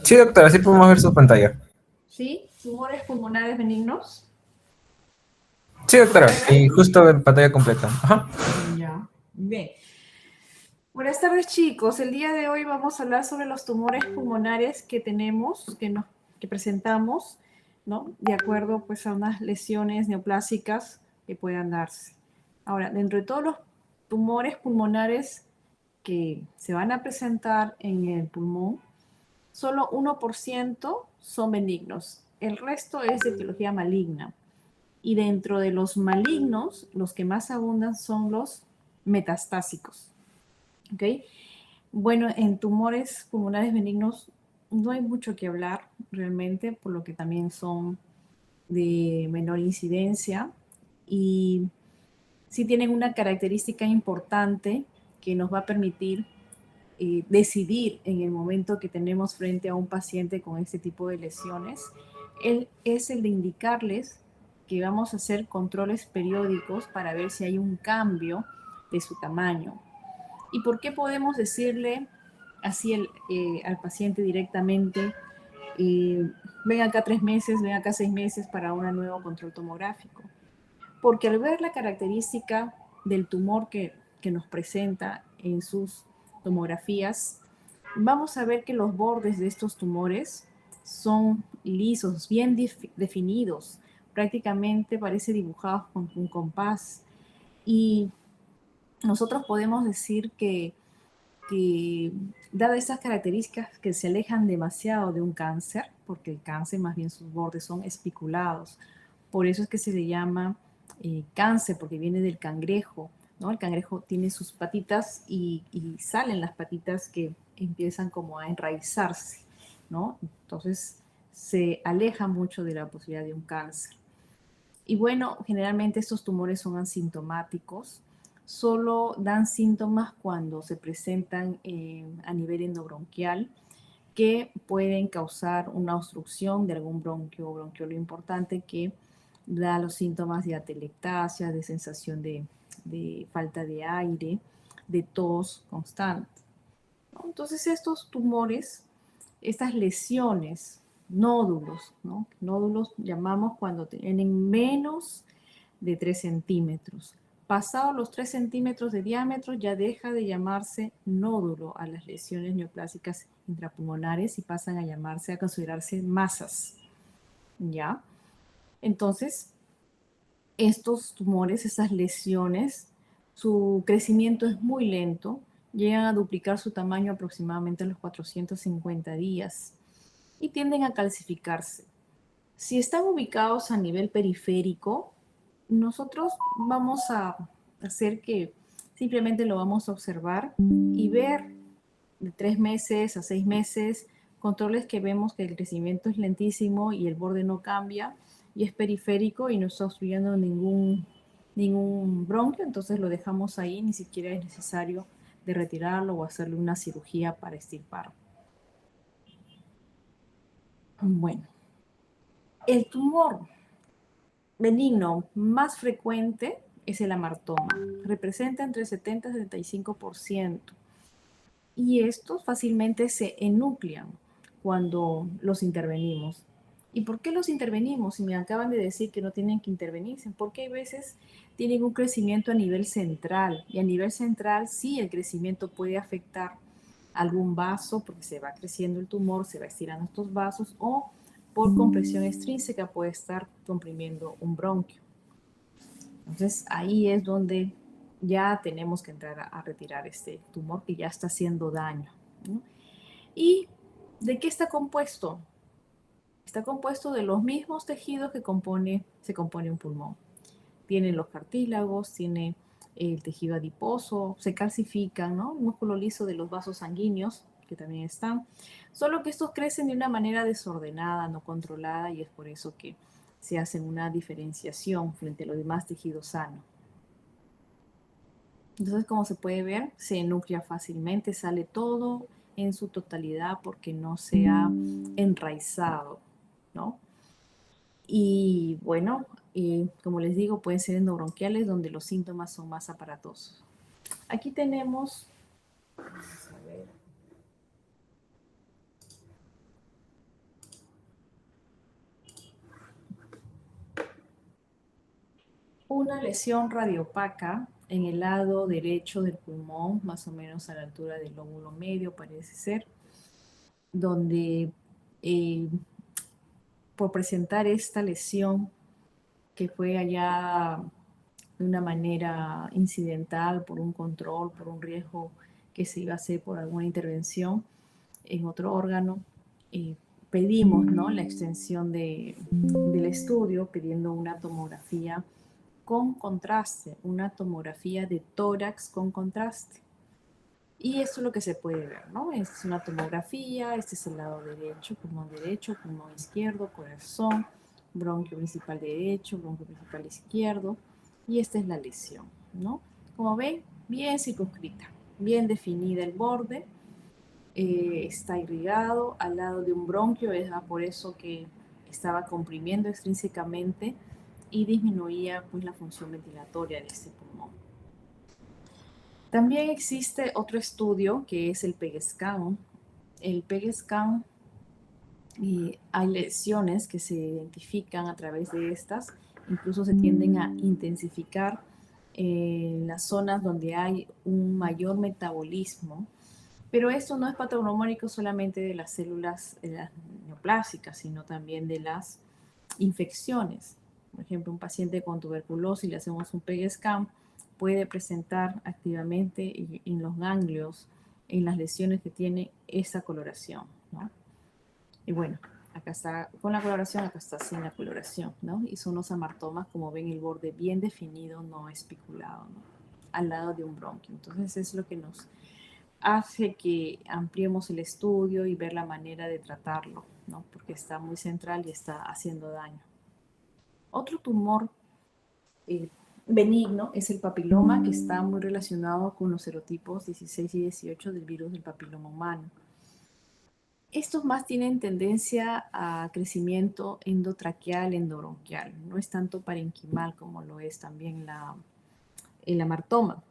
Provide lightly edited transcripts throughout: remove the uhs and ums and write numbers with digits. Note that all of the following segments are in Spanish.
Sí, doctora, sí podemos ver su pantalla. ¿Sí? Tumores pulmonares benignos. Sí, ¿Se doctora, puede ver? y justo en pantalla completa. Ajá. Ya. Bien. Buenas tardes, chicos. El día de hoy vamos a hablar sobre los tumores pulmonares que tenemos, que presentamos, ¿no? De acuerdo, pues, a unas lesiones neoplásicas que puedan darse. Ahora, dentro de todos los tumores pulmonares que se van a presentar en el pulmón, solo 1% son benignos. El resto es de etiología maligna. Y dentro de los malignos, los que más abundan son los metastásicos. ¿Ok? Bueno, en tumores pulmonares benignos no hay mucho que hablar realmente, por lo que también son de menor incidencia y sí tienen una característica importante que nos va a permitir decidir en el momento que tenemos frente a un paciente con este tipo de lesiones, es el de indicarles que vamos a hacer controles periódicos para ver si hay un cambio de su tamaño. ¿Y por qué podemos decirle así al paciente directamente, ven acá 3 meses, ven acá 6 meses para un nuevo control tomográfico? Porque al ver la característica del tumor que nos presenta en sus tomografías, vamos a ver que los bordes de estos tumores son lisos, bien definidos, prácticamente parece dibujados con un compás. Y nosotros podemos decir que dadas estas características que se alejan demasiado de un cáncer, porque el cáncer más bien sus bordes son espiculados, por eso es que se le llama cáncer, porque viene del cangrejo, ¿no? El cangrejo tiene sus patitas y salen las patitas que empiezan como a enraizarse, ¿no? Entonces se aleja mucho de la posibilidad de un cáncer. Y bueno, generalmente estos tumores son asintomáticos, solo dan síntomas cuando se presentan a nivel endobronquial, que pueden causar una obstrucción de algún bronquio o bronquiolo importante que da los síntomas de atelectasia, de sensación de falta de aire, de tos constante, ¿no? Entonces estos tumores, estas lesiones, nódulos, ¿no? Nódulos llamamos cuando tienen menos de 3 centímetros. Pasados los 3 centímetros de diámetro ya deja de llamarse nódulo a las lesiones neoplásicas intrapulmonares y pasan a llamarse, a considerarse masas. ¿Ya? Entonces, estos tumores, estas lesiones, su crecimiento es muy lento, llegan a duplicar su tamaño aproximadamente a los 450 días y tienden a calcificarse. Si están ubicados a nivel periférico, nosotros vamos a hacer que simplemente lo vamos a observar y ver de 3 meses a 6 meses controles que vemos que el crecimiento es lentísimo y el borde no cambia y es periférico y no está obstruyendo ningún bronquio, entonces lo dejamos ahí, ni siquiera es necesario de retirarlo o hacerle una cirugía para extirparlo. Bueno, el tumor benigno más frecuente es el amartoma. Representa entre 70 y 75%. Y estos fácilmente se enuclean cuando los intervenimos. ¿Y por qué los intervenimos? Si me acaban de decir que no tienen que intervenirse, porque hay veces tienen un crecimiento a nivel central y a nivel central sí el crecimiento puede afectar algún vaso porque se va creciendo el tumor, se va estirando estos vasos o por compresión extrínseca puede estar comprimiendo un bronquio. Entonces ahí es donde ya tenemos que entrar a retirar este tumor que ya está haciendo daño, ¿no? ¿Y de qué está compuesto? Está compuesto de los mismos tejidos que se compone un pulmón. Tiene los cartílagos, tiene el tejido adiposo, se calcifican, ¿no? El músculo liso de los vasos sanguíneos, que también están. Solo que estos crecen de una manera desordenada, no controlada, y es por eso que se hace una diferenciación frente a los demás tejidos sanos. Entonces, como se puede ver, se enuclea fácilmente, sale todo en su totalidad porque no se ha enraizado, ¿no? Y bueno, como les digo, pueden ser endobronquiales donde los síntomas son más aparatosos. Aquí tenemos, vamos a ver, una lesión radiopaca en el lado derecho del pulmón, más o menos a la altura del lóbulo medio, parece ser, donde eh, por presentar esta lesión que fue allá de una manera incidental, por un control, por un riesgo que se iba a hacer por alguna intervención en otro órgano, eh, pedimos, ¿no?, la extensión del estudio, pidiendo una tomografía con contraste, una tomografía de tórax con contraste. Y esto es lo que se puede ver, ¿no? Esta es una tomografía, este es el lado derecho, pulmón izquierdo, corazón, bronquio principal derecho, bronquio principal izquierdo, y esta es la lesión, ¿no? Como ven, bien circunscrita, bien definida el borde, está irrigado al lado de un bronquio, es por eso que estaba comprimiendo extrínsecamente y disminuía pues la función ventilatoria de este pulmón. También existe otro estudio que es el PEG-scan. El PEG-scan, hay lesiones que se identifican a través de estas, incluso se tienden a intensificar en las zonas donde hay un mayor metabolismo, pero esto no es patognomónico solamente de las células neoplásicas, sino también de las infecciones. Por ejemplo, un paciente con tuberculosis, le hacemos un PEG-scan, puede presentar activamente en los ganglios, en las lesiones que tiene esa coloración, ¿no? Y bueno, acá está con la coloración, acá está sin la coloración, ¿no? Y son los amartomas, como ven, el borde bien definido, no especulado, ¿no?, al lado de un bronquio. Entonces es lo que nos hace que ampliemos el estudio y ver la manera de tratarlo, ¿no?, porque está muy central y está haciendo daño. Otro tumor eh, benigno es el papiloma, que está muy relacionado con los serotipos 16 y 18 del virus del papiloma humano. Estos más tienen tendencia a crecimiento endotraqueal, endobronquial. No es tanto parenquimal como lo es también el amartoma.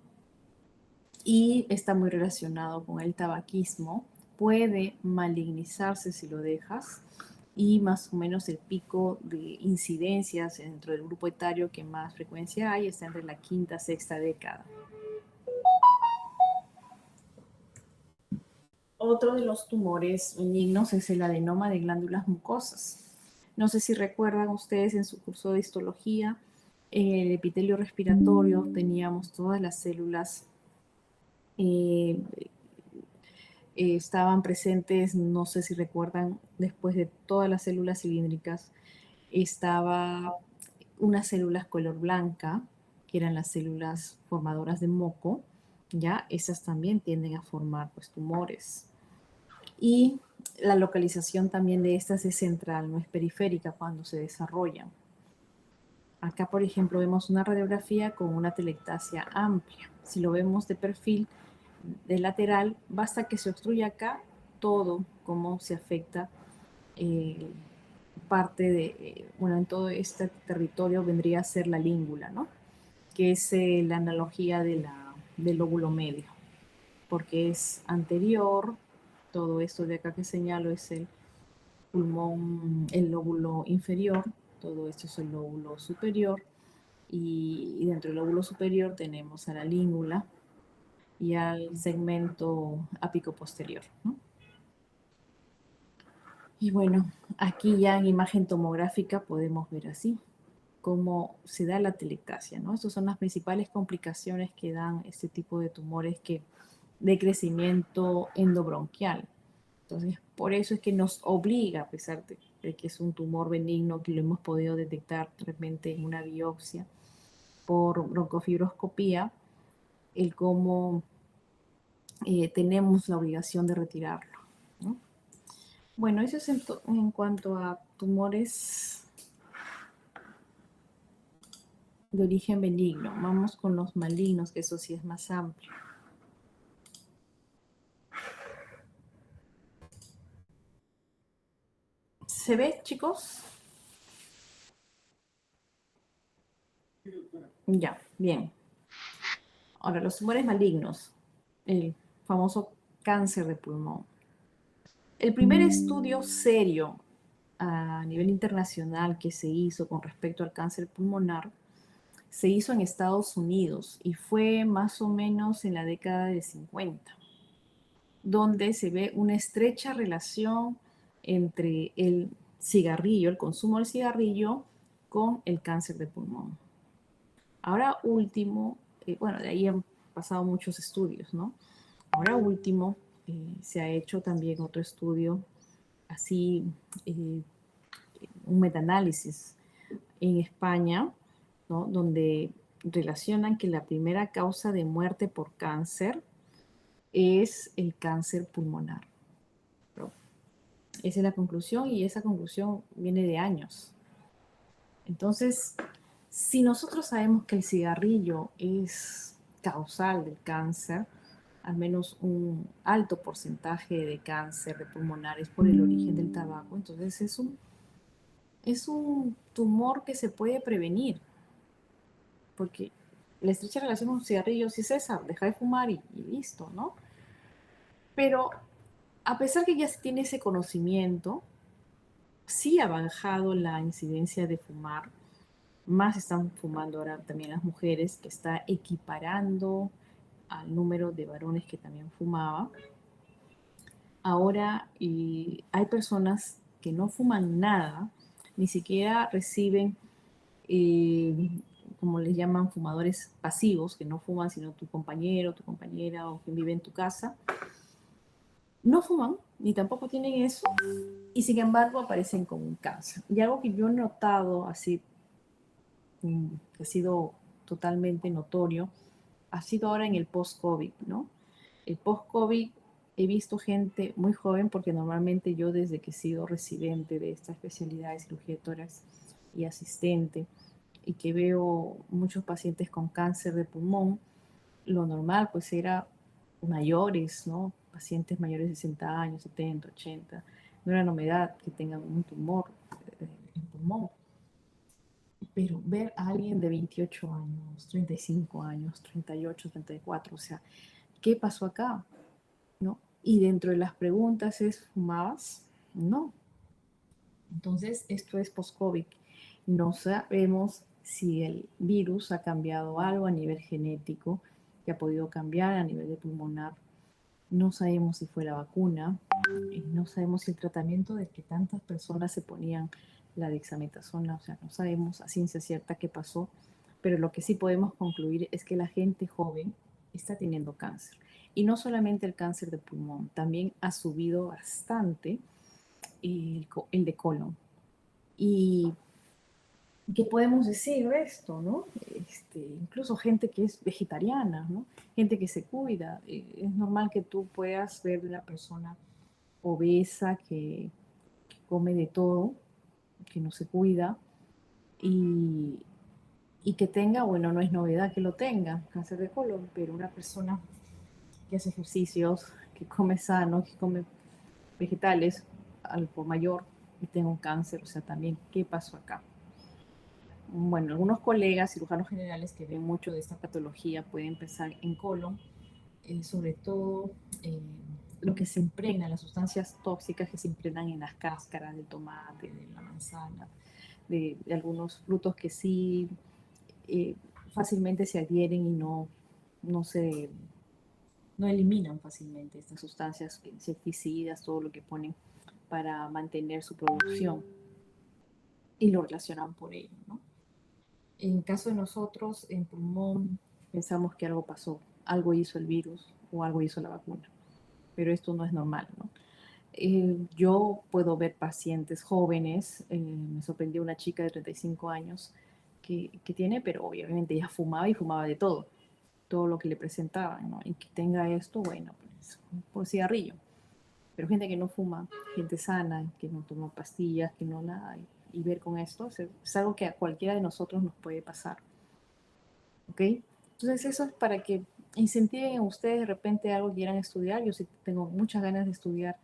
Y está muy relacionado con el tabaquismo. Puede malignizarse si lo dejas, y más o menos el pico de incidencias dentro del grupo etario que más frecuencia hay está entre la quinta y sexta década. Otro de los tumores benignos es el adenoma de glándulas mucosas. No sé si recuerdan ustedes en su curso de histología, en el epitelio respiratorio teníamos todas las células, eh, estaban presentes, no sé si recuerdan, después de todas las células cilíndricas, estaba unas células color blanca, que eran las células formadoras de moco, ya, esas también tienden a formar pues tumores. Y la localización también de estas es central, no es periférica cuando se desarrollan. Acá, por ejemplo, vemos una radiografía con una telectasia amplia. Si lo vemos de perfil, de lateral, basta que se obstruya acá todo, cómo se afecta parte de, bueno, en todo este territorio vendría a ser la língula, ¿no?, que es la analogía del lóbulo medio, porque es anterior. Todo esto de acá que señalo es el pulmón, el lóbulo inferior, todo esto es el lóbulo superior, y dentro del lóbulo superior tenemos a la língula y al segmento ápico posterior, ¿no? Y bueno, aquí ya en imagen tomográfica podemos ver así cómo se da la telectasia, ¿no? Estas son las principales complicaciones que dan este tipo de tumores de crecimiento endobronquial. Entonces, por eso es que nos obliga, a pesar de que es un tumor benigno, que lo hemos podido detectar de repente en una biopsia por broncofibroscopía, el cómo tenemos la obligación de retirarlo, ¿no? Bueno, eso es en cuanto a tumores de origen benigno. Vamos con los malignos, que eso sí es más amplio. ¿Se ve, chicos? Ya, bien. Ahora, los tumores malignos, el famoso cáncer de pulmón. El primer estudio serio a nivel internacional que se hizo con respecto al cáncer pulmonar se hizo en Estados Unidos y fue más o menos en la década de 50, donde se ve una estrecha relación entre el cigarrillo, el consumo del cigarrillo, con el cáncer de pulmón. Ahora último, bueno, de ahí han pasado muchos estudios, ¿no? Ahora último, se ha hecho también otro estudio, así, eh, un metaanálisis en España, ¿no? Donde relacionan que la primera causa de muerte por cáncer es el cáncer pulmonar. ¿No? Esa es la conclusión y esa conclusión viene de años. Entonces, si nosotros sabemos que el cigarrillo es causal del cáncer, al menos un alto porcentaje de cáncer de pulmonares por el origen del tabaco, entonces es un tumor que se puede prevenir, porque la estrecha relación con cigarrillos es esa, deja de fumar y listo, ¿no? Pero a pesar que ya se tiene ese conocimiento, sí ha bajado la incidencia de fumar, más están fumando ahora también las mujeres, que está equiparando al número de varones que también fumaba. Ahora hay personas que no fuman nada, ni siquiera reciben, eh, como les llaman, fumadores pasivos, que no fuman sino tu compañero, tu compañera o quien vive en tu casa. No fuman, ni tampoco tienen eso, y sin embargo aparecen con un cáncer. Y algo que yo he notado así, que ha sido totalmente notorio, ha sido ahora en el post-COVID, ¿no? El post-COVID he visto gente muy joven, porque normalmente yo desde que he sido residente de esta especialidad de cirugía de tórax y asistente, y que veo muchos pacientes con cáncer de pulmón, lo normal pues era mayores, ¿no? Pacientes mayores de 60 años, 70, 80. No era novedad que tengan un tumor en pulmón. Pero ver a alguien de 28 años, 35 años, 38, 34, o sea, ¿qué pasó acá? ¿No? Y dentro de las preguntas es, ¿fumabas? No. Entonces, esto es post-COVID. No sabemos si el virus ha cambiado algo a nivel genético, que ha podido cambiar a nivel de pulmonar. No sabemos si fue la vacuna, no sabemos si el tratamiento de que tantas personas se ponían la dexametasona, o sea, no sabemos a ciencia cierta qué pasó, pero lo que sí podemos concluir es que la gente joven está teniendo cáncer. Y no solamente el cáncer de pulmón, también ha subido bastante el de colon. Y ¿qué podemos decir de esto, no? Incluso gente que es vegetariana, ¿no? Gente que se cuida. Es normal que tú puedas ver una persona obesa que come de todo, que no se cuida y, y que tenga, bueno, no es novedad que lo tenga, cáncer de colon, pero una persona que hace ejercicios, que come sano, que come vegetales, algo mayor y tenga un cáncer, o sea, también, ¿qué pasó acá? Bueno, algunos colegas cirujanos generales que ven mucho de esta patología pueden pensar en colon, sobre todo eh, lo que se impregna, las sustancias tóxicas que se impregnan en las cáscaras del tomate, de la manzana, de algunos frutos que sí, eh, fácilmente se adhieren y no se no eliminan fácilmente estas sustancias insecticidas, todo lo que ponen para mantener su producción, y lo relacionan por ello, ¿no? En caso de nosotros, en pulmón, pensamos que algo pasó, algo hizo el virus o algo hizo la vacuna, pero esto no es normal, ¿no? Yo puedo ver pacientes jóvenes, me sorprendió una chica de 35 años que tiene, pero obviamente ella fumaba y fumaba de todo lo que le presentaban, ¿no? Y que tenga esto, bueno, pues por cigarrillo. Pero gente que no fuma, gente sana, que no toma pastillas, que no nada, y ver con esto es algo que a cualquiera de nosotros nos puede pasar, ¿ok? Entonces eso es para que incentiven a ustedes de repente algo que quieran estudiar. Yo sí tengo muchas ganas de estudiar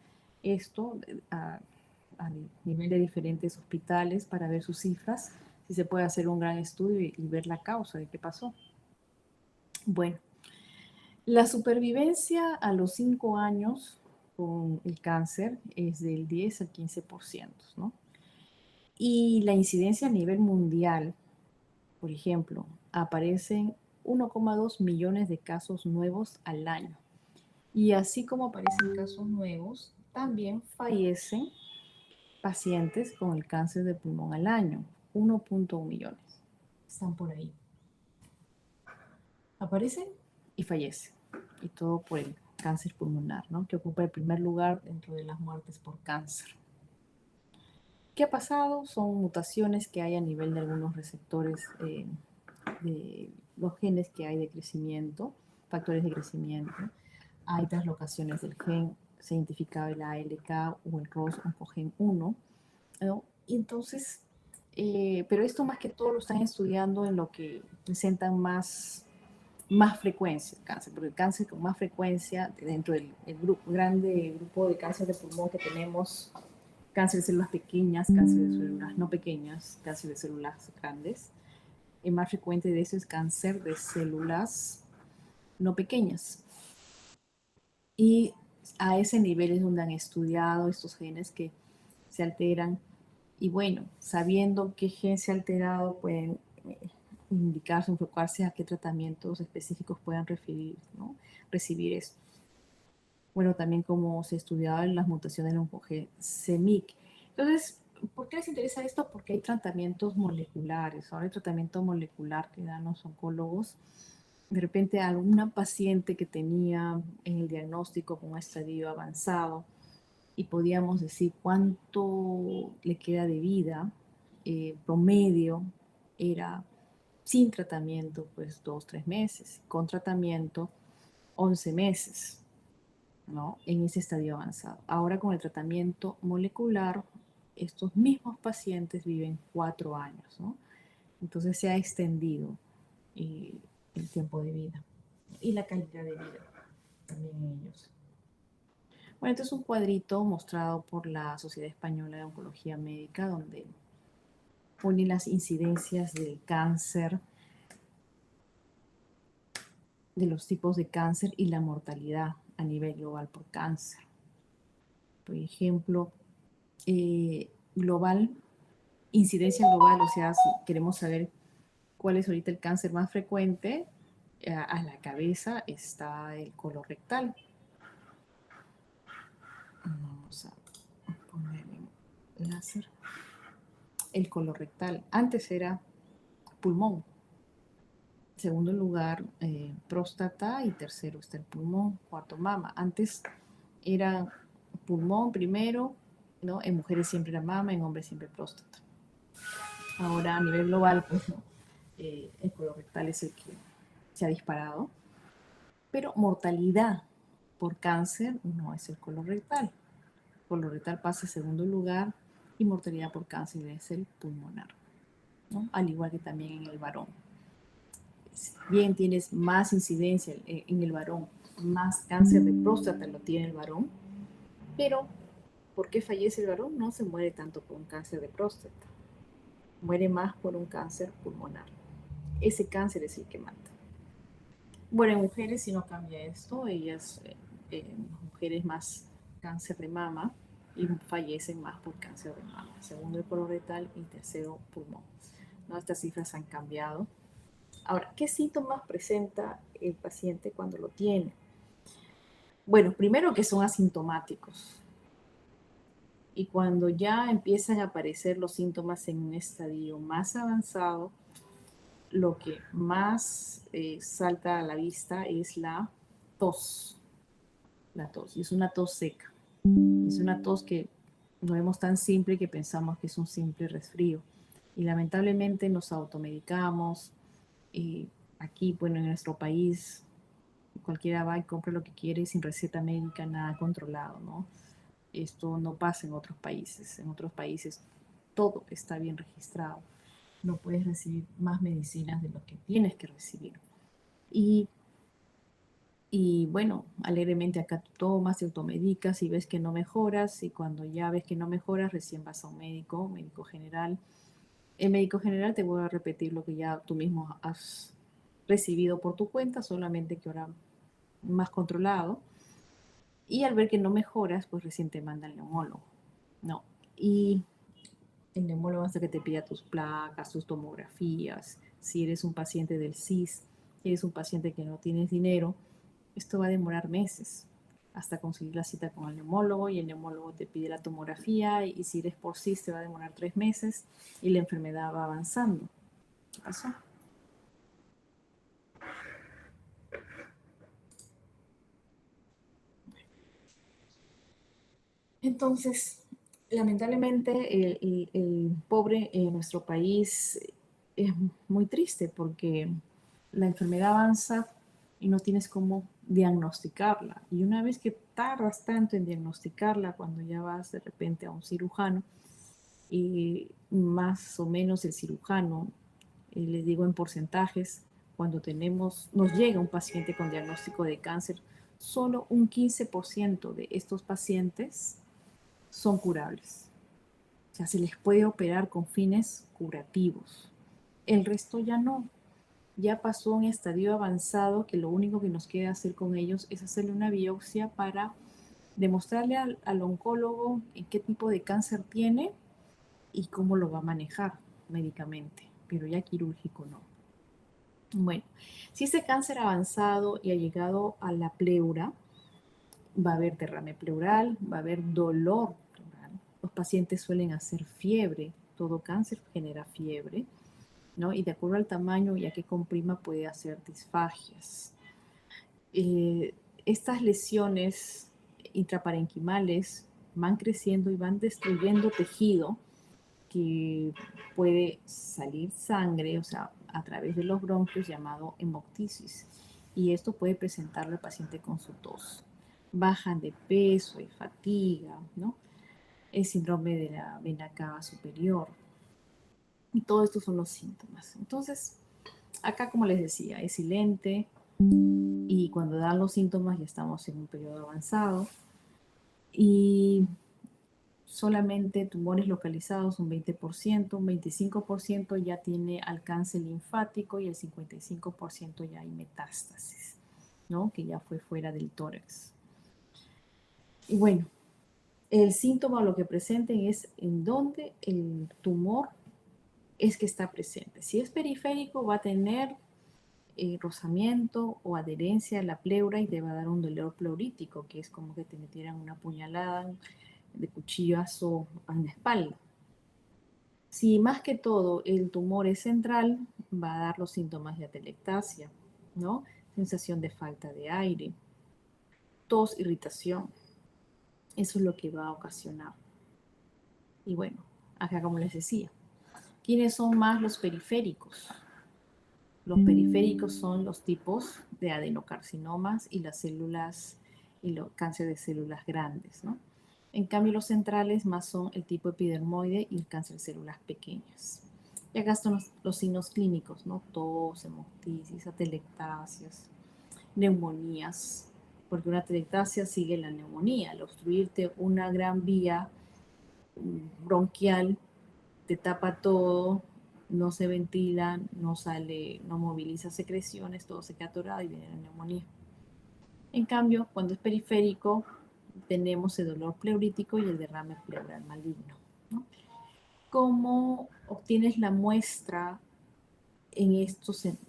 esto a nivel de diferentes hospitales para ver sus cifras, si se puede hacer un gran estudio y ver la causa de qué pasó. Bueno, la supervivencia a los 5 años con el cáncer es del 10 al 15%, ¿no? Y la incidencia a nivel mundial, por ejemplo, aparecen 1,2 millones de casos nuevos al año. Y así como aparecen casos nuevos, también fallecen pacientes con el cáncer de pulmón al año, 1,1 millones. Están por ahí. Aparecen y fallecen. Y todo por el cáncer pulmonar, ¿no? Que ocupa el primer lugar dentro de las muertes por cáncer. ¿Qué ha pasado? Son mutaciones que hay a nivel de algunos receptores de los genes que hay de crecimiento, factores de crecimiento. Hay translocaciones del gen, se identifica el ALK o el ROS oncogen 1, ¿no? Y entonces, pero esto más que todo lo están estudiando en lo que presentan más frecuencia el cáncer, porque el cáncer con más frecuencia dentro del grande grupo de cáncer de pulmón que tenemos, cáncer de células pequeñas, cáncer de células no pequeñas, cáncer de células grandes, el más frecuente de eso es cáncer de células no pequeñas. Y a ese nivel es donde han estudiado estos genes que se alteran. Y bueno, sabiendo qué gen se ha alterado, pueden indicarse, enfocarse a qué tratamientos específicos puedan recibir esto. Bueno, también como se estudiaba en las mutaciones del oncogen CEMIC. Entonces, ¿por qué les interesa esto? Porque hay tratamientos moleculares. Ahora hay tratamiento molecular que dan los oncólogos. De repente alguna paciente que tenía en el diagnóstico con un estadio avanzado y podíamos decir cuánto le queda de vida, promedio era sin tratamiento, pues 2, 3 meses, con tratamiento 11 meses, ¿no? En ese estadio avanzado. Ahora con el tratamiento molecular, estos mismos pacientes viven 4 años, ¿no? Entonces se ha extendido el tiempo de vida y la calidad de vida también en ellos. Bueno, este es un cuadrito mostrado por la Sociedad Española de Oncología Médica, donde pone las incidencias del cáncer, de los tipos de cáncer y la mortalidad a nivel global por cáncer. Por ejemplo, global, incidencia global, o sea, si queremos saber cuál es ahorita el cáncer más frecuente, a la cabeza está el colorectal. Vamos a poner en láser. El colorectal. Antes era pulmón. Segundo lugar, próstata, y tercero está el pulmón, cuarto mama. Antes era pulmón primero, ¿no? En mujeres siempre era mama, en hombres siempre próstata. Ahora a nivel global, pues no. El colorectal es el que se ha disparado. Pero mortalidad por cáncer no es el colorectal. Colorectal pasa a segundo lugar y mortalidad por cáncer es el pulmonar, ¿no? Al igual que también en el varón. Bien, tienes más incidencia en el varón, más cáncer de próstata lo tiene el varón, pero ¿por qué fallece el varón? No se muere tanto por un cáncer de próstata, muere más por un cáncer pulmonar. Ese cáncer es el que mata. Bueno, en mujeres sí no cambia esto, ellas, mujeres más cáncer de mama y fallecen más por cáncer de mama, segundo el colorectal y tercero pulmón, ¿no? Estas cifras han cambiado. Ahora, ¿qué síntomas presenta el paciente cuando lo tiene? Bueno, primero que son asintomáticos. Y cuando ya empiezan a aparecer los síntomas en un estadio más avanzado, lo que más salta a la vista es la tos. La tos. Y es una tos seca. Es una tos que no vemos tan simple que pensamos que es un simple resfrío. Y lamentablemente nos automedicamos. Aquí, bueno, en nuestro país, cualquiera va y compra lo que quiere sin receta médica, nada controlado, ¿no? Esto no pasa en otros países. En otros países todo está bien registrado. No puedes recibir más medicinas de lo que tienes que recibir. Y bueno, alegremente acá tú tomas, te automedicas y ves que no mejoras, y cuando ya ves que no mejoras, recién vas a un médico general. El médico general te vuelve a repetir lo que ya tú mismo has recibido por tu cuenta, solamente que ahora más controlado. Y al ver que no mejoras, pues recién te manda el neumólogo, ¿no? Y el neumólogo hace que te pida tus placas, tus tomografías, si eres un paciente del CIS, si eres un paciente que no tienes dinero, esto va a demorar meses hasta conseguir la cita con el neumólogo y el neumólogo te pide la tomografía y si eres por CIS te va a demorar 3 meses y la enfermedad va avanzando. ¿Qué pasó? Entonces, lamentablemente, el pobre en nuestro país es muy triste porque la enfermedad avanza y no tienes cómo diagnosticarla. Y una vez que tardas tanto en diagnosticarla, cuando ya vas de repente a un cirujano, y más o menos el cirujano, les digo en porcentajes, cuando nos llega un paciente con diagnóstico de cáncer, solo un 15% de estos pacientes son curables. O sea, se les puede operar con fines curativos. El resto ya no. Ya pasó a un estadio avanzado que lo único que nos queda hacer con ellos es hacerle una biopsia para demostrarle al oncólogo en qué tipo de cáncer tiene y cómo lo va a manejar médicamente, pero ya quirúrgico no. Bueno, si ese cáncer ha avanzado y ha llegado a la pleura, va a haber derrame pleural, va a haber dolor pleural. Los pacientes suelen hacer fiebre, todo cáncer genera fiebre, ¿no? Y de acuerdo al tamaño y a qué comprima puede hacer disfagias. Estas lesiones intraparenquimales van creciendo y van destruyendo tejido que puede salir sangre, o sea, a través de los bronquios llamado hemoptisis. Y esto puede presentarlo al paciente con su tos. Bajan de peso, hay fatiga, ¿no? El síndrome de la vena cava superior. Y todo esto son los síntomas. Entonces, acá, como les decía, es silente y cuando dan los síntomas ya estamos en un periodo avanzado. Y solamente tumores localizados un 20%, un 25% ya tiene alcance linfático y el 55% ya hay metástasis, ¿no? Que ya fue fuera del tórax. Y bueno, el síntoma o lo que presenten es en dónde el tumor es que está presente. Si es periférico va a tener rozamiento o adherencia a la pleura y te va a dar un dolor pleurítico, que es como que te metieran una puñalada de cuchillazo en la espalda. Si más que todo el tumor es central, va a dar los síntomas de atelectasia, ¿no? Sensación de falta de aire, tos, irritación. Eso es lo que va a ocasionar. Y bueno, acá como les decía, ¿quiénes son más los periféricos? Los periféricos son los tipos de adenocarcinomas y las células y los cáncer de células grandes, ¿no? En cambio, los centrales más son el tipo epidermoide y el cáncer de células pequeñas. Y acá están los signos clínicos, ¿no? Tos, hemoptisis, atelectasias, neumonías, porque una atelectasia sigue la neumonía. Al obstruirte una gran vía bronquial, te tapa todo, no se ventila, no sale, no moviliza secreciones, todo se queda atorado y viene la neumonía. En cambio, cuando es periférico, tenemos el dolor pleurítico y el derrame pleural maligno, ¿no? ¿Cómo obtienes la muestra en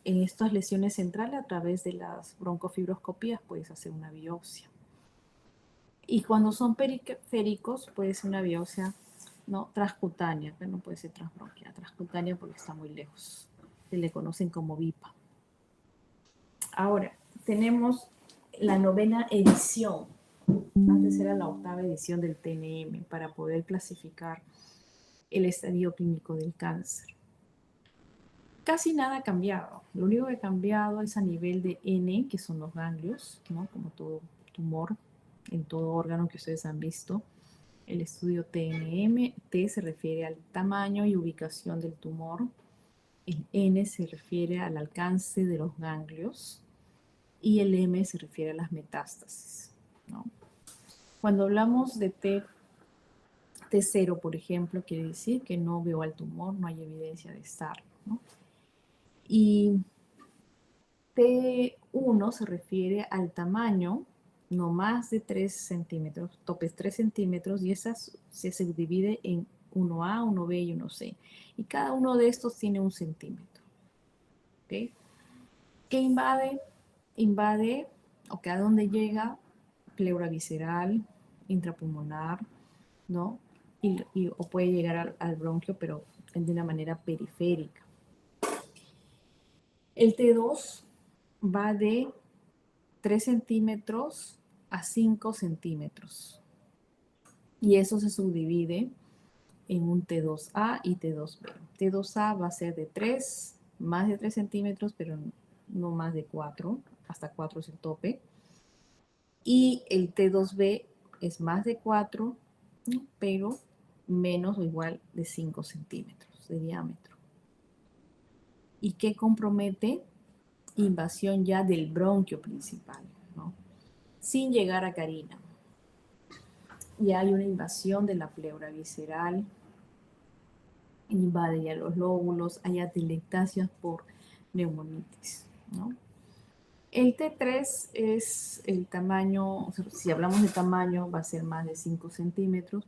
estas lesiones centrales? A través de las broncofibroscopías puedes hacer una biopsia. Y cuando son periféricos, puede ser una biopsia, ¿no? Transcutánea, que no puede ser transbronquial, transcutánea porque está muy lejos. Se le conocen como VIPA. Ahora, tenemos la 9ª edición. Antes era la 8ª edición del TNM para poder clasificar el estadio clínico del cáncer. Casi nada ha cambiado. Lo único que ha cambiado es a nivel de N, que son los ganglios, ¿no? Como todo tumor, en todo órgano que ustedes han visto. El estudio TNM, T se refiere al tamaño y ubicación del tumor. El N se refiere al alcance de los ganglios. Y el M se refiere a las metástasis, ¿no? Cuando hablamos de T0, por ejemplo, quiere decir que no veo al tumor, no hay evidencia de estar, ¿no? Y T1 se refiere al tamaño, no más de 3 centímetros, topes 3 centímetros, y esas se subdivide en 1A, 1B y 1C. Y cada uno de estos tiene 1 centímetro. ¿ok? ¿Qué invade? Invade, o que a dónde llega, pleura visceral, intrapulmonar, ¿no? O puede llegar al bronquio, pero de una manera periférica. El T2 va de 3 centímetros a 5 centímetros. Y eso se subdivide en un T2A y T2B. T2A va a ser de 3, más de 3 centímetros, pero no más de 4, hasta 4 es el tope. Y el T2B es más de 4, pero menos o igual de 5 centímetros de diámetro. ¿Y qué compromete? Invasión ya del bronquio principal, ¿no? Sin llegar a carina. Ya hay una invasión de la pleura visceral, invade ya los lóbulos, hay atelectasias por neumonitis, ¿no? El T3 es el tamaño, o sea, si hablamos de tamaño, va a ser más de 5 centímetros,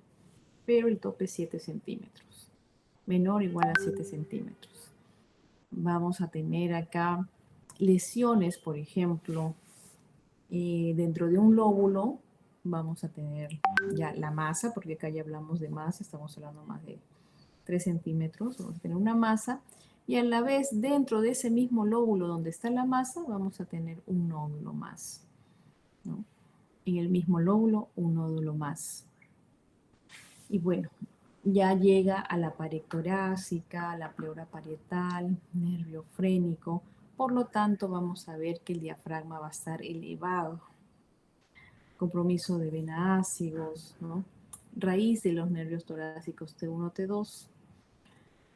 pero el tope es 7 centímetros, menor o igual a 7 centímetros. Vamos a tener acá lesiones, por ejemplo, dentro de un lóbulo, vamos a tener ya la masa, porque acá ya hablamos de masa, estamos hablando más de 3 centímetros, vamos a tener una masa, y a la vez dentro de ese mismo lóbulo donde está la masa, vamos a tener un nódulo más, ¿no? En el mismo lóbulo, un nódulo más. Y bueno, ya llega a la pared torácica, la pleura parietal, nervio frénico, por lo tanto vamos a ver que el diafragma va a estar elevado, compromiso de vena ácigos, ¿no? Raíz de los nervios torácicos T1, T2.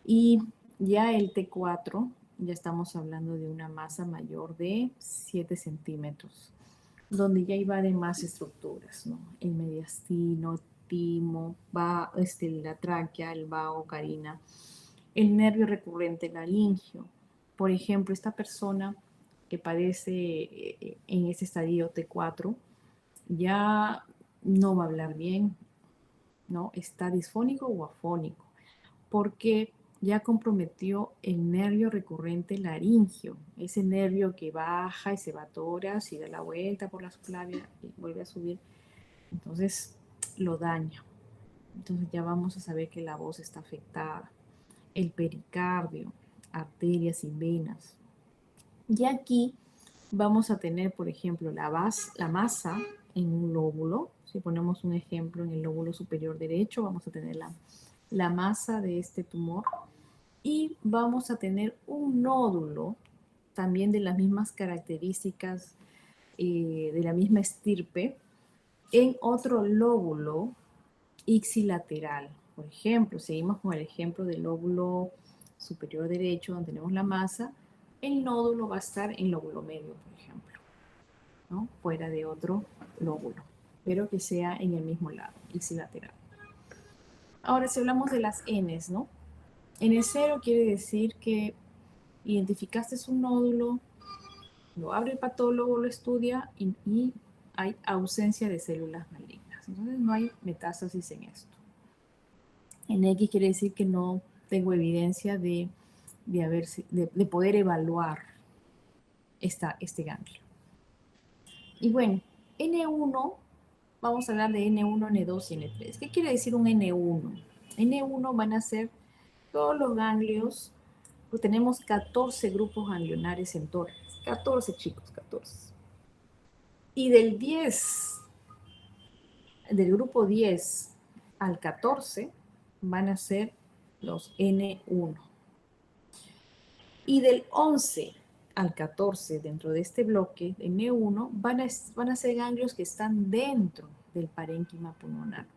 Y ya el T4, ya estamos hablando de una masa mayor de 7 centímetros, donde ya iba de más estructuras, ¿no? El mediastino, timo, la tráquea, el vago, carina, el nervio recurrente laringio. Por ejemplo, esta persona que padece en este estadio T4 ya no va a hablar bien, ¿no? Está disfónico o afónico, porque ya comprometió el nervio recurrente laringio, ese nervio que baja y se va a toras y da la vuelta por la subclavia y vuelve a subir, entonces lo daña. Entonces ya vamos a saber que la voz está afectada. El pericardio, arterias y venas. Y aquí vamos a tener, por ejemplo, la masa en un lóbulo. Si ponemos un ejemplo en el lóbulo superior derecho, vamos a tener la masa de este tumor y vamos a tener un nódulo también de las mismas características, de la misma estirpe, en otro lóbulo ipsilateral. Por ejemplo, seguimos con el ejemplo del lóbulo superior derecho, donde tenemos la masa, el nódulo va a estar en lóbulo medio, por ejemplo, ¿no? Fuera de otro lóbulo, pero que sea en el mismo lado, ipsilateral. Ahora, si hablamos de las Ns, ¿no? N0 quiere decir que identificaste un nódulo, lo abre el patólogo, lo estudia y hay ausencia de células malignas. Entonces no hay metástasis en esto. En X quiere decir que no tengo evidencia de poder evaluar este ganglio. Y bueno, N1, vamos a hablar de N1, N2 y N3. ¿Qué quiere decir un N1? N1 van a ser todos los ganglios, pues tenemos 14 grupos ganglionares en tórax. 14 chicos, 14. Y del grupo 10 al 14 van a ser los N1. Y del 11 al 14 dentro de este bloque de N1 van a ser ganglios que están dentro del parénquima pulmonar,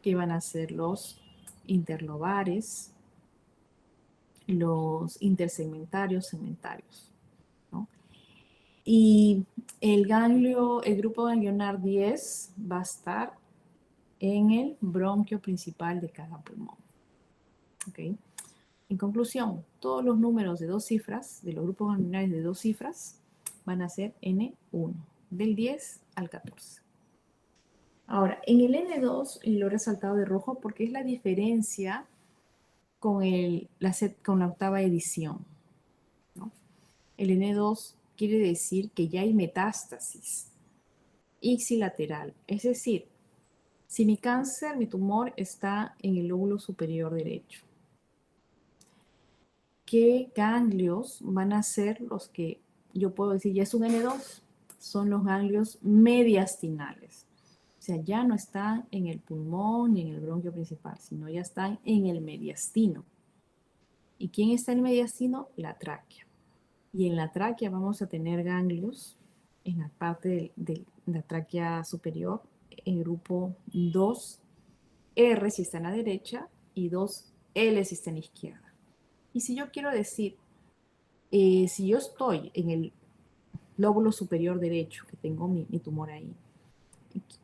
que van a ser los interlobares, los intersegmentarios, segmentarios, ¿no? Y el grupo ganglionar 10 va a estar en el bronquio principal de cada pulmón. ¿Okay? En conclusión, todos los números de 2 cifras, de los grupos ganglionares de 2 cifras, van a ser N1, del 10 al 14. Ahora, en el N2 lo he resaltado de rojo porque es la diferencia con la octava edición, ¿no? El N2 quiere decir que ya hay metástasis ipsilateral. Es decir, si mi cáncer, mi tumor está en el lóbulo superior derecho, ¿qué ganglios van a ser los que yo puedo decir ya es un N2? Son los ganglios mediastinales. O sea, ya no están en el pulmón ni en el bronquio principal, sino ya están en el mediastino. ¿Y quién está en el mediastino? La tráquea. Y en la tráquea vamos a tener ganglios en la parte de la tráquea superior, el grupo 2R si está en la derecha y 2L si está en la izquierda. Y si yo quiero decir, si yo estoy en el lóbulo superior derecho, que tengo mi tumor ahí,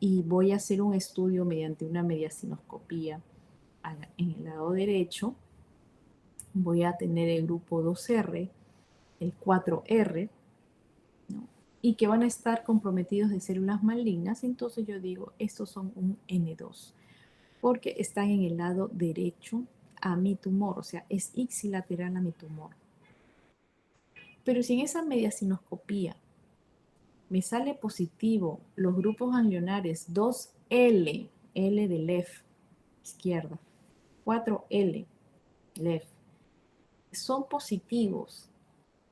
y voy a hacer un estudio mediante una mediastinoscopía en el lado derecho, voy a tener el grupo 2R, el 4R, ¿no? Y que van a estar comprometidos de células malignas, entonces yo digo, estos son un N2, porque están en el lado derecho a mi tumor, o sea, es ipsilateral a mi tumor. Pero si en esa mediastinoscopía me sale positivo los grupos ganglionares 2L, L de left, izquierda, 4L, left, son positivos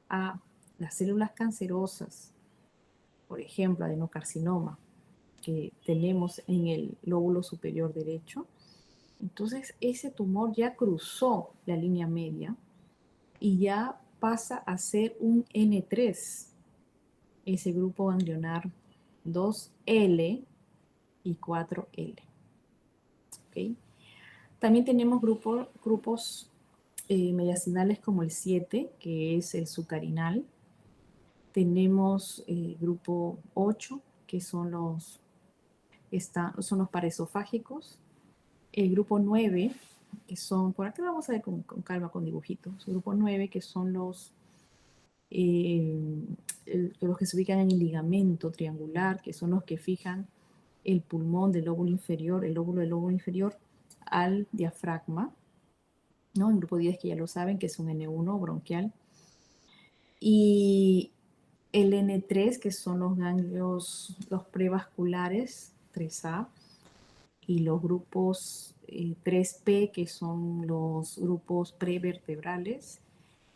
a las células cancerosas, por ejemplo, adenocarcinoma, que tenemos en el lóbulo superior derecho, entonces ese tumor ya cruzó la línea media y ya pasa a ser un N3, ese grupo ganglionar 2L y 4L. ¿Okay? También tenemos grupos mediastinales como el 7, que es el sucarinal. Tenemos grupo 8, que son los paraesofágicos. El grupo 9, que son, por aquí vamos a ver con calma con dibujitos. El grupo 9, que son eh, los que se ubican en el ligamento triangular, que son los que fijan el pulmón del lóbulo inferior, el lóbulo del lóbulo inferior al diafragma, ¿no? El grupo 10 que ya lo saben, que es un N1 bronquial. Y el N3, que son los ganglios, los prevasculares, 3A, y los grupos 3P, que son los grupos prevertebrales,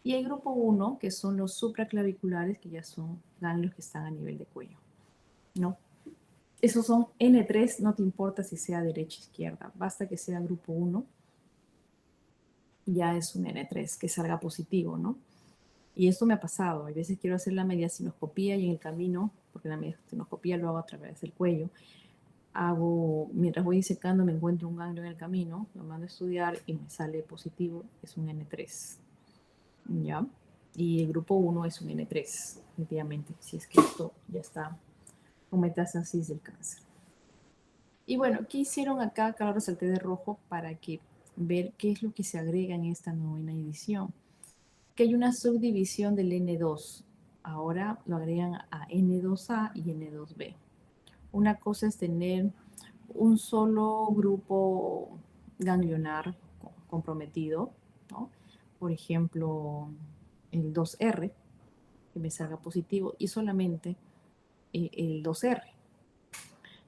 y el grupo 1, que son los supraclaviculares, que ya son ganglios que están a nivel de cuello, ¿no? Esos son N3, no te importa si sea derecha o izquierda, basta que sea grupo 1, ya es un N3, que salga positivo, ¿no? Y esto me ha pasado, a veces quiero hacer la mediastinoscopía y en el camino, porque la mediastinoscopía lo hago a través del cuello, mientras voy disecando me encuentro un ganglio en el camino, lo mando a estudiar y me sale positivo, es un N3, ¿ya? Y el grupo 1 es un N3, definitivamente, si es que esto ya está con metástasis del cáncer. Y bueno, ¿qué hicieron acá? Acá lo resalté de rojo para que ver qué es lo que se agrega en esta novena edición. Que hay una subdivisión del N2. Ahora lo agregan a N2A y N2B. Una cosa es tener un solo grupo ganglionar comprometido, ¿no? Por ejemplo, el 2R, que me salga positivo, y solamente el 2R.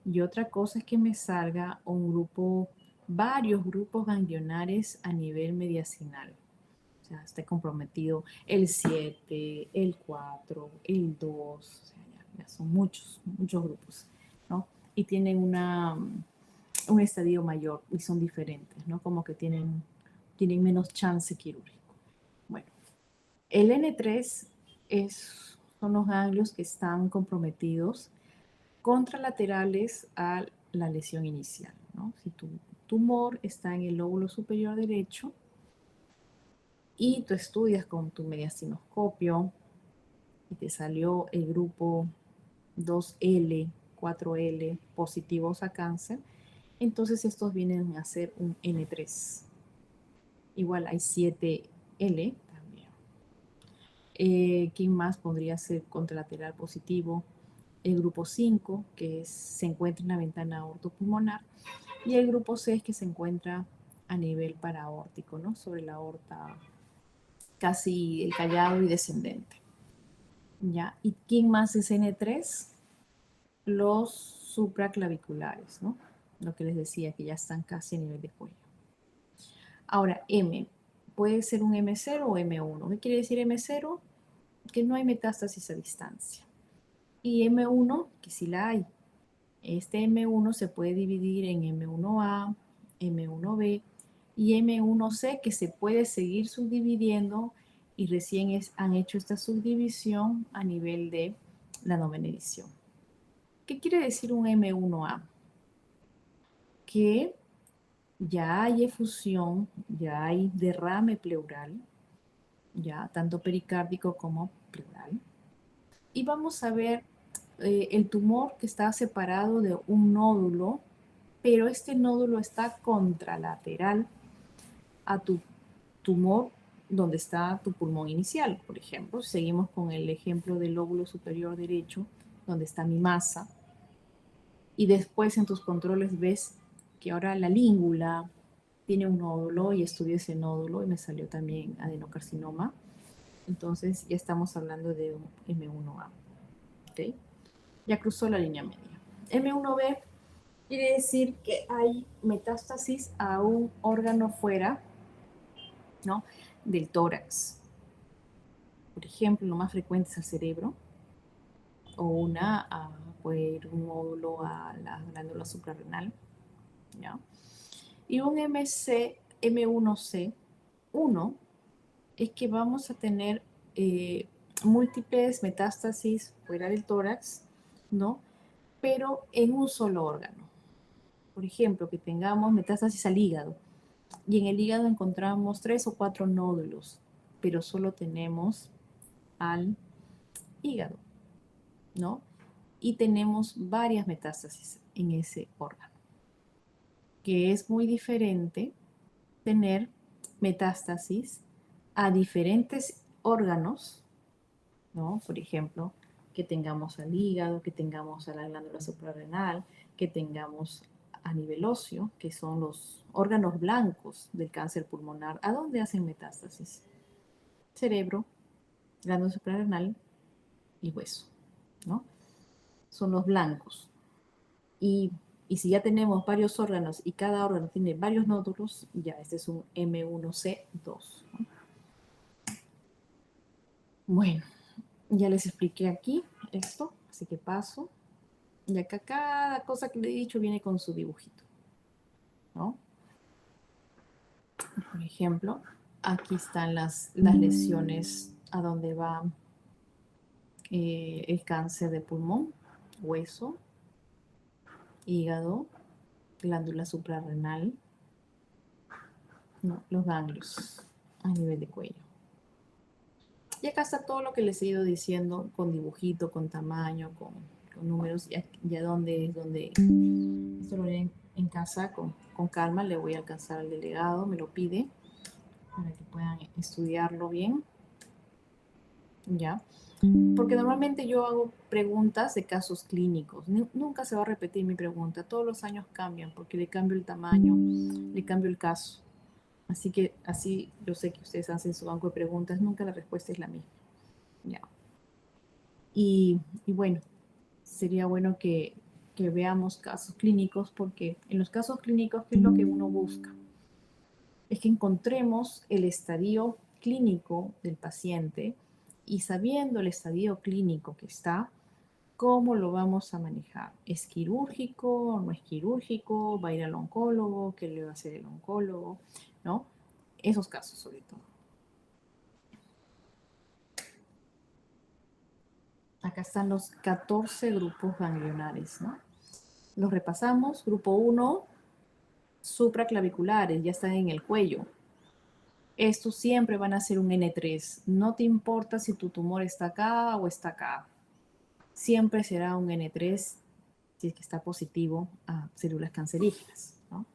Y otra cosa es que me salga varios grupos ganglionares a nivel mediastinal. O sea, esté comprometido el 7, el 4, el 2, o sea, ya son muchos grupos, ¿no? Y tienen un estadio mayor y son diferentes, ¿no? Como que tienen menos chance quirúrgico. Bueno, el N3 son los ganglios que están comprometidos contralaterales a la lesión inicial, ¿no? Si tu tumor está en el lóbulo superior derecho y tú estudias con tu mediastinoscopio y te salió el grupo 2L, 4L positivos a cáncer, entonces estos vienen a ser un N3. Igual hay 7L también. ¿Quién más podría ser contralateral positivo? El grupo 5, que se encuentra en la ventana aortopulmonar, y el grupo 6, que se encuentra a nivel paraórtico, ¿no? Sobre la aorta, casi el callado y descendente. ¿Ya? ¿Y quién más es N3? Los supraclaviculares, ¿no? Lo que les decía, que ya están casi a nivel de cuello. Ahora, M. Puede ser un M0 o M1. ¿Qué quiere decir M0? Que no hay metástasis a distancia. Y M1, que sí la hay. Este M1 se puede dividir en M1A, M1B y M1C, que se puede seguir subdividiendo y recién han hecho esta subdivisión a nivel de la novena edición. ¿Qué quiere decir un M1A? Que ya hay efusión, ya hay derrame pleural, ya tanto pericárdico como pleural. Y vamos a ver el tumor que está separado de un nódulo, pero este nódulo está contralateral a tu tumor donde está tu pulmón inicial. Por ejemplo, seguimos con el ejemplo del lóbulo superior derecho, donde está mi masa, y después en tus controles ves que ahora la língula tiene un nódulo y estudié ese nódulo y me salió también adenocarcinoma. Entonces ya estamos hablando de un M1A. ¿Okay? Ya cruzó la línea media. M1B quiere decir que hay metástasis a un órgano fuera, ¿no? Del tórax. Por ejemplo, lo más frecuente es el cerebro o puede ir un módulo a la glándula suprarrenal, ¿ya? Y un M1C, 1, es que vamos a tener múltiples metástasis fuera del tórax, ¿no? Pero en un solo órgano. Por ejemplo, que tengamos metástasis al hígado y en el hígado encontramos 3 o 4 nódulos, pero solo tenemos al hígado, ¿no? Y tenemos varias metástasis en ese órgano, que es muy diferente tener metástasis a diferentes órganos, ¿no? Por ejemplo, que tengamos al hígado, que tengamos a la glándula suprarrenal, que tengamos a nivel óseo, que son los órganos blancos del cáncer pulmonar. ¿A dónde hacen metástasis? Cerebro, glándula suprarrenal y hueso, ¿no? Son los blancos. Y, y si ya tenemos varios órganos y cada órgano tiene varios nódulos, ya este es un M1C2, ¿no? Bueno, ya les expliqué aquí esto, así que paso. Y acá cada cosa que le he dicho viene con su dibujito, ¿no? Por ejemplo, aquí están las lesiones a donde va el cáncer de pulmón, hueso, hígado, glándula suprarrenal, ¿no? Los ganglios a nivel de cuello. Y acá está todo lo que les he ido diciendo con dibujito, con tamaño, con números, ya donde esto lo haré en casa con calma, le voy a alcanzar al delegado, me lo pide para que puedan estudiarlo bien, ¿ya? Porque normalmente yo hago preguntas de casos clínicos, nunca se va a repetir mi pregunta, todos los años cambian porque le cambio el tamaño, le cambio el caso. Así que así yo sé que ustedes hacen su banco de preguntas, nunca la respuesta es la misma. Ya. Y bueno, sería bueno que veamos casos clínicos porque en los casos clínicos, ¿qué es lo que uno busca? Es que encontremos el estadio clínico del paciente y sabiendo el estadio clínico que está, ¿cómo lo vamos a manejar? ¿Es quirúrgico? ¿No es quirúrgico? ¿Va a ir al oncólogo? ¿Qué le va a hacer el oncólogo? ¿No? Esos casos sobre todo. Acá están los 14 grupos ganglionares, ¿no? Los repasamos. Grupo 1, supraclaviculares, ya están en el cuello. Estos siempre van a ser un N3. No te importa si tu tumor está acá o está acá. Siempre será un N3 si es que está positivo a células cancerígenas, ¿no?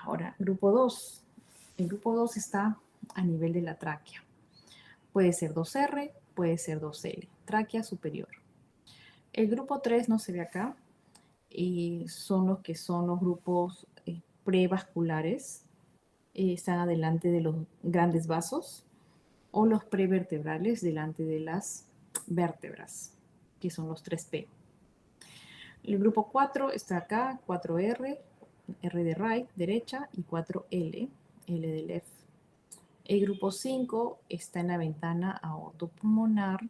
Ahora, grupo 2. El grupo 2 está a nivel de la tráquea. Puede ser 2R, puede ser 2L. Tráquea superior. El grupo 3 no se ve acá. Y son los que son los grupos prevasculares. Están adelante de los grandes vasos. o los prevertebrales delante de las vértebras, que son los 3P. El grupo 4 está acá, 4R, R de right, derecha, y 4L, L de left. El grupo 5 está en la ventana aortopulmonar,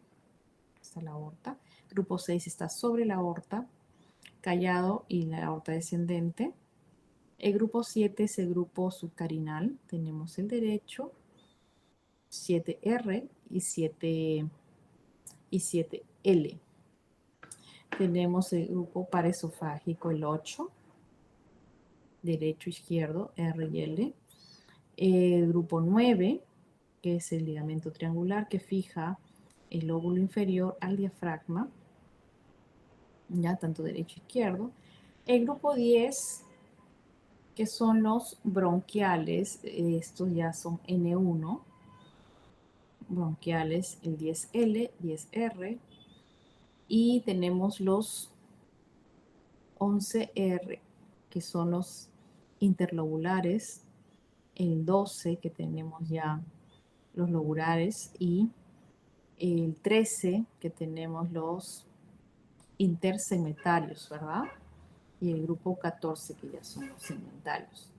está la aorta. Grupo 6 está sobre la aorta, callado y la aorta descendente. El grupo 7 es el grupo subcarinal. Tenemos el derecho, 7R y 7L. Tenemos el grupo paraesofágico, el 8, derecho, izquierdo, R y L. El grupo 9, que es el ligamento triangular que fija el lóbulo inferior al diafragma, ya tanto derecho e izquierdo. El grupo 10, que son los bronquiales, estos ya son N1, bronquiales, el 10L, 10R, y tenemos los 11R, que son los interlobulares, el 12, que tenemos ya los lobulares, y el 13, que tenemos los intersegmentarios, ¿verdad? Y el grupo 14, que ya son los segmentarios.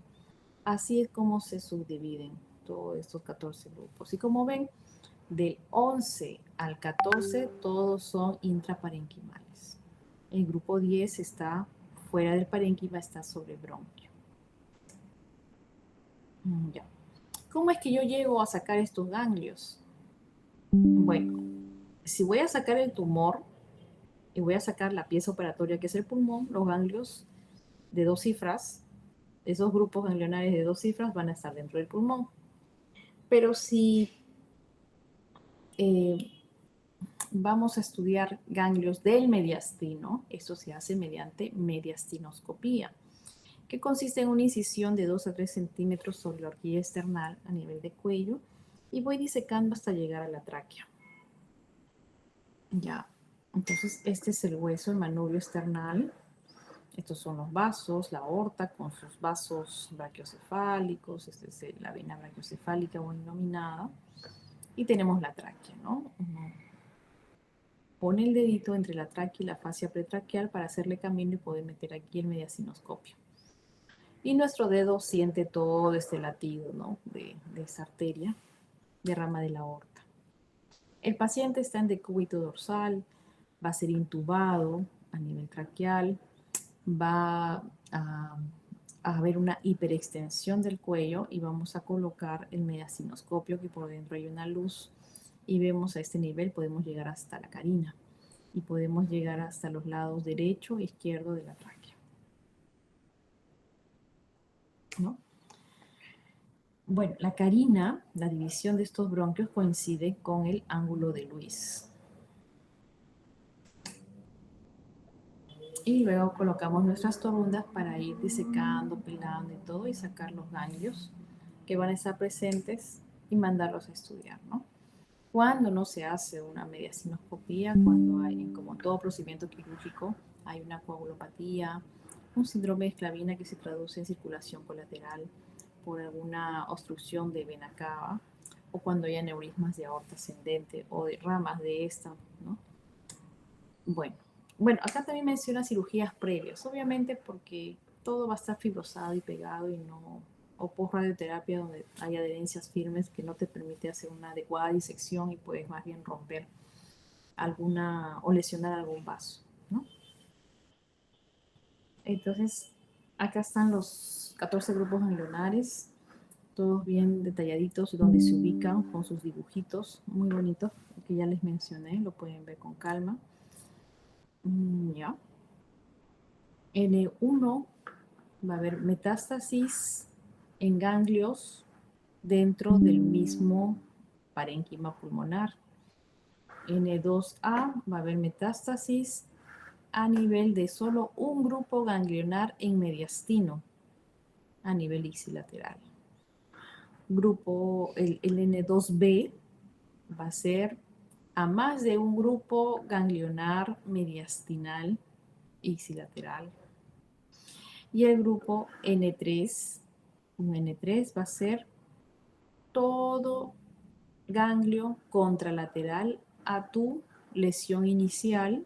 Así es como se subdividen todos estos 14 grupos. Y como ven, del 11 al 14 todos son intraparenquimales. El grupo 10 está fuera del parénquima, está sobre bronquio. Ya. ¿Cómo es que yo llego a sacar estos ganglios? Bueno, si voy a sacar el tumor y voy a sacar la pieza operatoria que es el pulmón, los ganglios de 2 cifras, esos grupos ganglionares de 2 cifras van a estar dentro del pulmón. Pero si eh, vamos a estudiar ganglios del mediastino, esto se hace mediante mediastinoscopía, que consiste en una incisión de 2 a 3 centímetros sobre la horquilla external a nivel de cuello y voy disecando hasta llegar a la tráquea. Ya, entonces este es el hueso, el manubrio external. Estos son los vasos, la aorta con sus vasos brachiocefálicos, esta es la vena brachiocefálica o denominada. Y tenemos la tráquea, ¿no? Uno pone el dedito entre la tráquea y la fascia pretraqueal para hacerle camino y poder meter aquí el mediastinoscopio. Y nuestro dedo siente todo este latido, ¿no? de esa arteria de rama de la aorta. El paciente está en decúbito dorsal, va a ser intubado a nivel traqueal, va a haber una hiperextensión del cuello y vamos a colocar el mediastinoscopio, que por dentro hay una luz, y vemos a este nivel, podemos llegar hasta la carina y podemos llegar hasta los lados derecho e izquierdo de la tráquea, ¿no? Bueno, la carina, la división de estos bronquios coincide con el ángulo de Luis. Y luego colocamos nuestras torundas para ir disecando, pelando y todo y sacar los ganglios que van a estar presentes y mandarlos a estudiar, ¿no? Cuando no se hace una mediastinoscopía, cuando hay, como todo procedimiento quirúrgico, hay una coagulopatía, un síndrome de esclavina que se traduce en circulación colateral por alguna obstrucción de vena cava, o cuando hay aneurismas de aorta ascendente o de ramas de esta, ¿no? Bueno, acá también menciona cirugías previas, obviamente porque todo va a estar fibrosado y pegado y no, o por radioterapia donde hay adherencias firmes que no te permite hacer una adecuada disección y puedes más bien romper alguna o lesionar algún vaso, ¿no? Entonces, acá están los 14 grupos ganglionares, todos bien detalladitos donde se ubican con sus dibujitos muy bonitos que ya les mencioné, lo pueden ver con calma. Ya. N1 va a haber metástasis en ganglios dentro del mismo parénquima pulmonar. N2A va a haber metástasis a nivel de solo un grupo ganglionar en mediastino, a nivel ipsilateral. El N2B va a ser a más de un grupo ganglionar mediastinal ipsilateral. Y el grupo N3, un N3 va a ser todos ganglio contralateral a tu lesión inicial,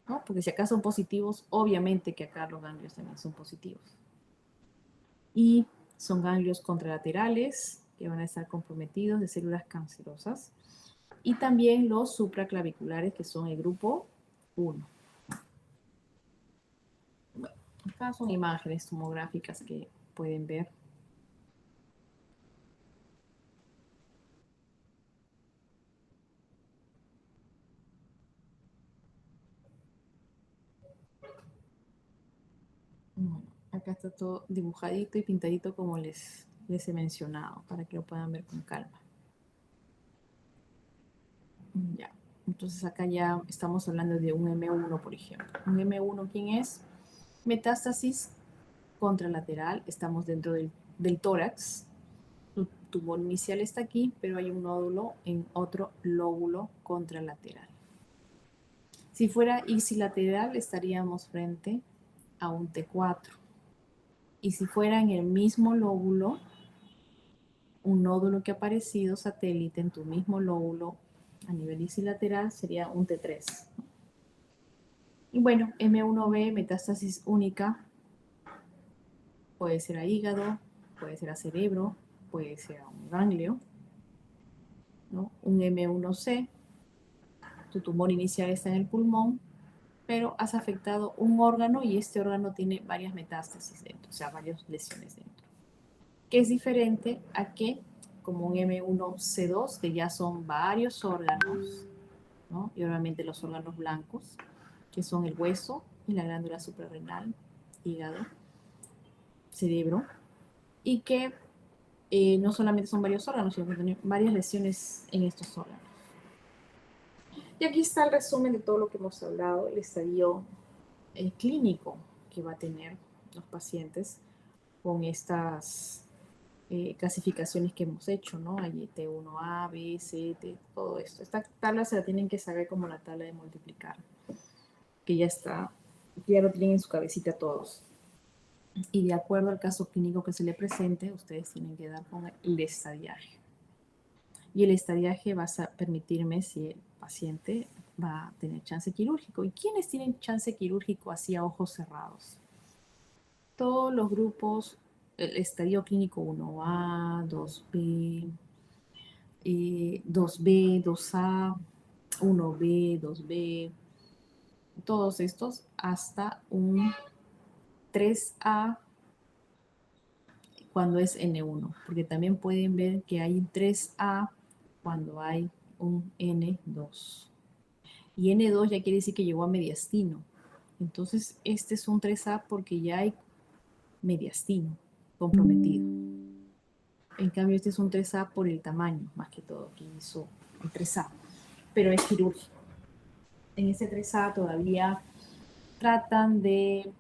¿no? Porque si acá son positivos, obviamente que acá los ganglios también son positivos. Y son ganglios contralaterales que van a estar comprometidos de células cancerosas. Y también los supraclaviculares, que son el grupo 1. Bueno, acá son imágenes tomográficas que pueden ver. Bueno, acá está todo dibujadito y pintadito como les he mencionado, para que lo puedan ver con calma. Ya, entonces acá ya estamos hablando de un M1, por ejemplo. Un M1, ¿quién es? Metástasis contralateral, estamos dentro del tórax. Tu tumor inicial está aquí, pero hay un nódulo en otro lóbulo contralateral. Si fuera ipsilateral, estaríamos frente a un T4. Y si fuera en el mismo lóbulo, un nódulo que ha aparecido satélite en tu mismo lóbulo a nivel ipsilateral sería un T3. Y bueno, M1B, metástasis única, puede ser a hígado, puede ser a cerebro, puede ser a un ganglio, ¿no? Un M1C, tu tumor inicial está en el pulmón, pero has afectado un órgano y este órgano tiene varias metástasis dentro, o sea, varias lesiones dentro. Que es diferente a que, como un M1C2, que ya son varios órganos, ¿no? Y obviamente los órganos blancos, que son el hueso y la glándula suprarrenal, hígado, cerebro, y que no solamente son varios órganos, sino que tienen varias lesiones en estos órganos. Y aquí está el resumen de todo lo que hemos hablado, el estadio clínico que va a tener los pacientes con estas clasificaciones que hemos hecho, ¿no? Hay T1A, B, C, T, todo esto. Esta tabla se la tienen que saber como la tabla de multiplicar, que ya está, que ya lo tienen en su cabecita todos. Y de acuerdo al caso clínico que se le presente, ustedes tienen que dar con el estadiaje. Y el estadiaje va a permitirme si el paciente va a tener chance quirúrgico. ¿Y quiénes tienen chance quirúrgico así a ojos cerrados? Todos los grupos, el estadio clínico 1A, 2B, 2B, 2A, 1B, 2B, todos estos hasta un 3A cuando es N1, porque también pueden ver que hay un 3A cuando hay un N2. Y N2 ya quiere decir que llegó a mediastino. Entonces, este es un 3A porque ya hay mediastino comprometido. En cambio, este es un 3A por el tamaño, más que todo, que hizo el 3A. Pero es quirúrgico. En ese 3A todavía tratan de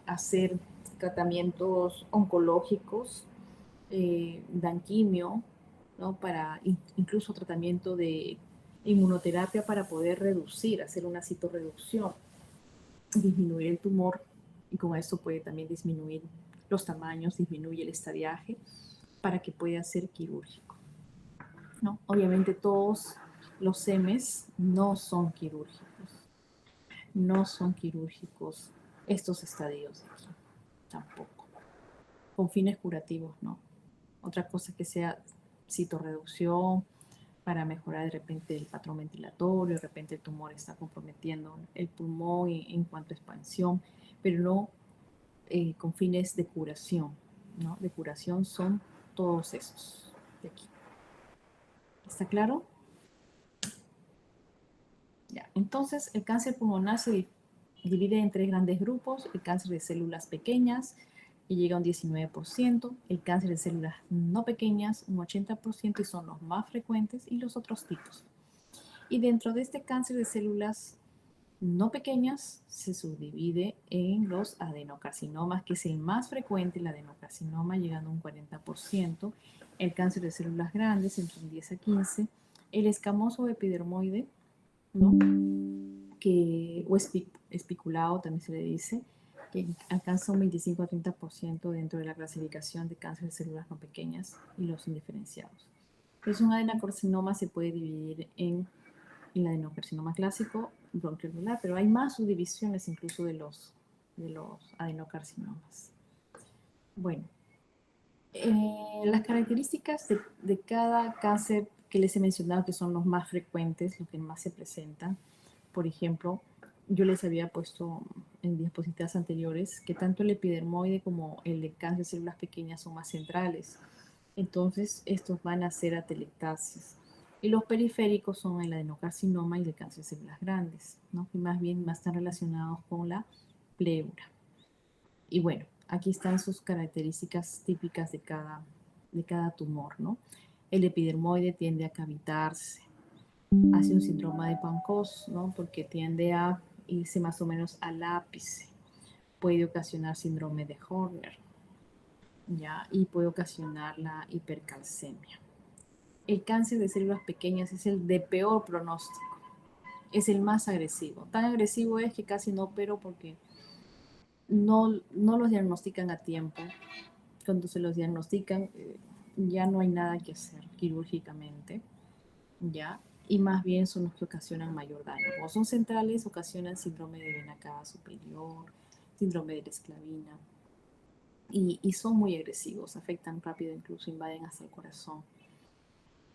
hacer tratamientos oncológicos, dan quimio, ¿no? Para incluso tratamiento de inmunoterapia para poder reducir, hacer una citorreducción, disminuir el tumor y con esto puede también disminuir los tamaños, disminuye el estadiaje para que pueda ser quirúrgico, ¿no? Obviamente todos los SEMES no son quirúrgicos, no son quirúrgicos estos estadios de aquí, tampoco, con fines curativos, ¿no? Otra cosa que sea citorreducción para mejorar de repente el patrón ventilatorio, de repente el tumor está comprometiendo el pulmón en cuanto a expansión, pero no con fines de curación, ¿no? De curación son todos esos de aquí. ¿Está claro? Ya. Entonces, el cáncer pulmonar se divide en tres grandes grupos: el cáncer de células pequeñas, que llega a un 19%, el cáncer de células no pequeñas, un 80%, y son los más frecuentes, y los otros tipos. Y dentro de este cáncer de células no pequeñas se subdivide en los adenocarcinomas, que es el más frecuente, el adenocarcinoma llegando a un 40%, el cáncer de células grandes entre un 10 a 15, el escamoso epidermoide, ¿no? O espiculado también se le dice, que alcanza un 25 a 30% dentro de la clasificación de cáncer de células no pequeñas y los indiferenciados. Pues un adenocarcinoma se puede dividir en el adenocarcinoma clásico, bronquioalveolar, pero hay más subdivisiones incluso de los adenocarcinomas. Bueno, las características de cada cáncer que les he mencionado, que son los más frecuentes, los que más se presentan, por ejemplo, yo les había puesto en diapositivas anteriores que tanto el epidermoide como el de cáncer de células pequeñas son más centrales. Entonces, estos van a ser atelectasias. Y los periféricos son el adenocarcinoma y el cáncer de células grandes, ¿no? Que más bien están relacionados con la pleura. Y bueno, aquí están sus características típicas de cada tumor, ¿no? El epidermoide tiende a cavitarse, hace un síndrome de Pancos, ¿no? Porque tiende a irse más o menos al ápice. Puede ocasionar síndrome de Horner, ¿ya? Y puede ocasionar la hipercalcemia. El cáncer de células pequeñas es el de peor pronóstico, es el más agresivo. Tan agresivo es que casi no opero porque no los diagnostican a tiempo. Cuando se los diagnostican, ya no hay nada que hacer quirúrgicamente, ¿ya? Y más bien son los que ocasionan mayor daño. O son centrales, ocasionan síndrome de vena cava superior, síndrome de la esclavina, y son muy agresivos, afectan rápido, incluso invaden hasta el corazón.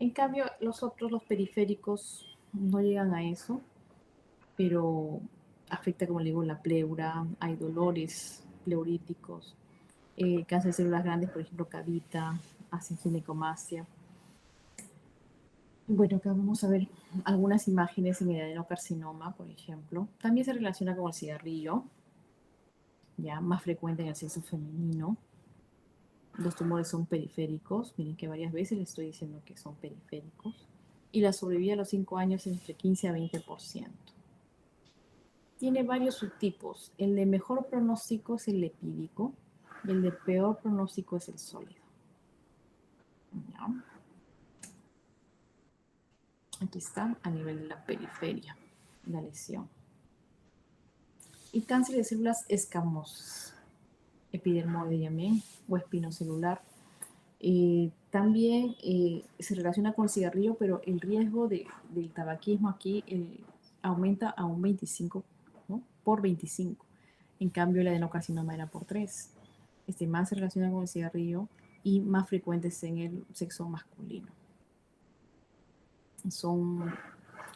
En cambio, los periféricos, no llegan a eso, pero afecta, como le digo, la pleura, hay dolores pleuríticos, cáncer de células grandes, por ejemplo, cavita, hacen ginecomastia. Bueno, acá vamos a ver algunas imágenes en el adenocarcinoma, por ejemplo. También se relaciona con el cigarrillo, ya más frecuente en el sexo femenino. Los tumores son periféricos, miren que varias veces les estoy diciendo que son periféricos. Y la sobrevida a los 5 años es entre 15 a 20%. Tiene varios subtipos. El de mejor pronóstico es el epídico y el de peor pronóstico es el sólido. ¿Ya? Aquí está a nivel de la periferia, la lesión. Y cáncer de células escamosas, epidermoide también, o espinocelular. También se relaciona con el cigarrillo, pero el riesgo del tabaquismo aquí aumenta a un 25, ¿no? Por 25. En cambio, el adenocarcinoma era por 3. Más se relaciona con el cigarrillo y más frecuentes en el sexo masculino. Son